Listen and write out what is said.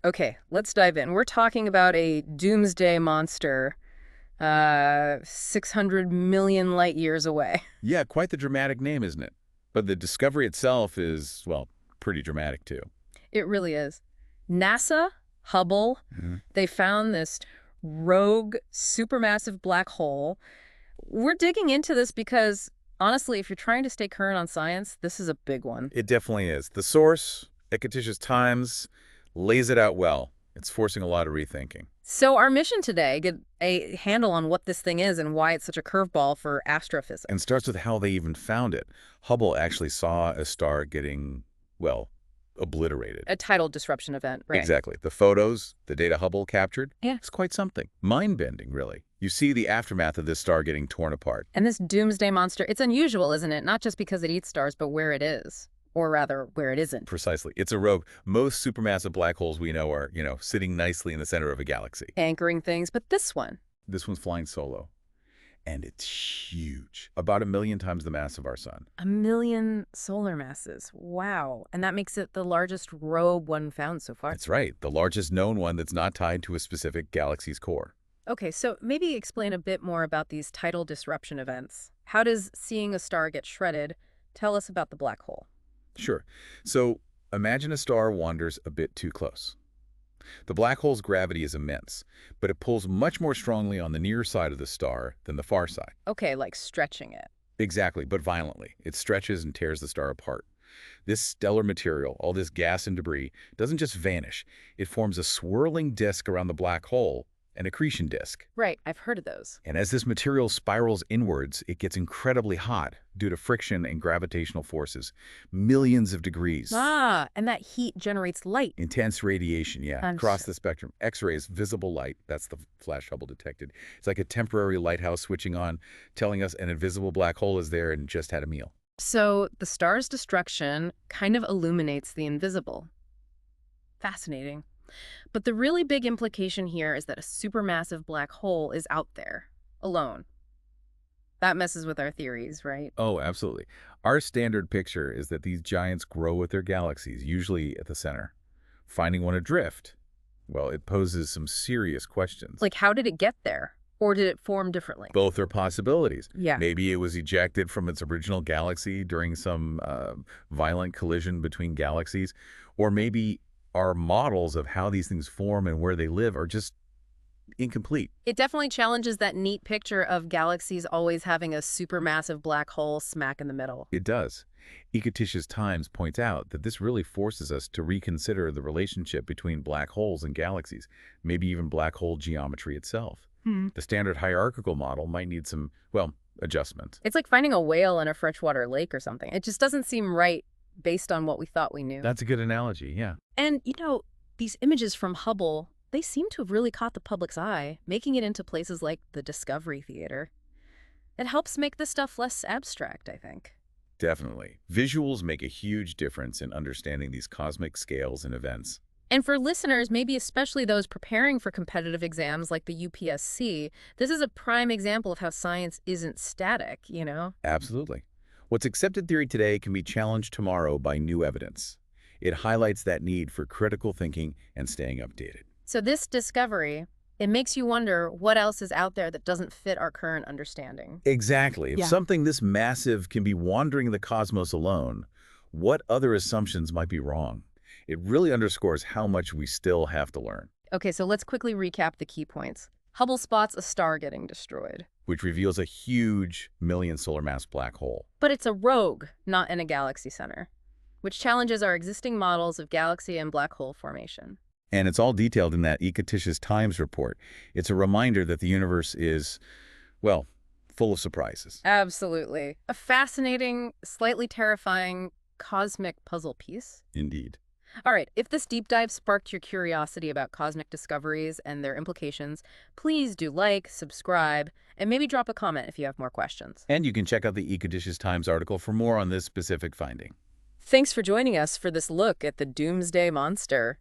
Okay, let's dive in. We're talking about a Doomsday Monster, 600 million light years away. Yeah, quite the dramatic name, isn't it? But the discovery itself is, well, pretty dramatic too. It really is. NASA, Hubble, they found this rogue supermassive black hole. We're digging into this because, honestly, if you're trying to stay current on science, this is a big one. It definitely is. The source, Ecoticious Times, lays it out well. It's forcing a lot of rethinking. So our mission today, get a handle on what this thing is and why it's such a curveball for astrophysics. And starts with how they even found it. Hubble actually saw a star getting, well, obliterated. A tidal disruption event, right? Exactly. The photos, the data Hubble captured, Yeah. it's quite something. Mind-bending, really. You see the aftermath of this star getting torn apart. And this Doomsday Monster, it's unusual, isn't it? Not just because it eats stars, but where it is. Or rather, where it isn't. Precisely. It's a rogue. Most supermassive black holes we know are, sitting nicely in the center of a galaxy. Anchoring things, but this one's flying solo. And it's huge. About 1 million times the mass of our sun. 1 million solar masses. Wow. And that makes it the largest rogue one found so far. That's right. The largest known one that's not tied to a specific galaxy's core. Okay, so maybe explain a bit more about these tidal disruption events. How does seeing a star get shredded tell us about the black hole? Sure. So imagine a star wanders a bit too close. The black hole's gravity is immense, but it pulls much more strongly on the near side of the star than the far side. Okay, like stretching it. Exactly, but violently. It stretches and tears the star apart. This stellar material, all this gas and debris, doesn't just vanish. It forms a swirling disk around the black hole, an accretion disk. Right, I've heard of those. And as this material spirals inwards, it gets incredibly hot due to friction and gravitational forces. Millions of degrees. Ah, and that heat generates light. Intense radiation, yeah, I'm across sure. the spectrum. X-rays, visible light, that's the flash Hubble detected. It's like a temporary lighthouse switching on, telling us an invisible black hole is there and just had a meal. So the star's destruction kind of illuminates the invisible. Fascinating. But the really big implication here is that a supermassive black hole is out there, alone. That messes with our theories, right? Oh, absolutely. Our standard picture is that these giants grow with their galaxies, usually at the center. Finding one adrift, well, it poses some serious questions. Like, how did it get there? Or did it form differently? Both are possibilities. Yeah. Maybe it was ejected from its original galaxy during some violent collision between galaxies. Or maybe our models of how these things form and where they live are just incomplete. It definitely challenges that neat picture of galaxies always having a supermassive black hole smack in the middle. It does. Ecoticious Times points out that this really forces us to reconsider the relationship between black holes and galaxies, maybe even black hole geometry itself. The standard hierarchical model might need some, well, adjustment. It's like finding a whale in a freshwater lake or something. It just doesn't seem right based on what we thought we knew. That's a good analogy, yeah. And, these images from Hubble, they seem to have really caught the public's eye, making it into places like the Discovery Theater. It helps make this stuff less abstract, I think. Definitely. Visuals make a huge difference in understanding these cosmic scales and events. And for listeners, maybe especially those preparing for competitive exams like the UPSC, this is a prime example of how science isn't static, Absolutely. What's accepted theory today can be challenged tomorrow by new evidence. It highlights that need for critical thinking and staying updated. So this discovery, it makes you wonder what else is out there that doesn't fit our current understanding. Exactly. If something this massive can be wandering the cosmos alone, what other assumptions might be wrong? It really underscores how much we still have to learn. Okay, so let's quickly recap the key points. Hubble spots a star getting destroyed. Which reveals a huge million solar mass black hole. But it's a rogue, not in a galaxy center, which challenges our existing models of galaxy and black hole formation. And it's all detailed in that Ecoticious Times report. It's a reminder that the universe is, well, full of surprises. Absolutely. A fascinating, slightly terrifying cosmic puzzle piece. Indeed. All right, if this deep dive sparked your curiosity about cosmic discoveries and their implications, please do like, subscribe, and maybe drop a comment if you have more questions. And you can check out the Ecoticious Times article for more on this specific finding. Thanks for joining us for this look at the Doomsday Monster.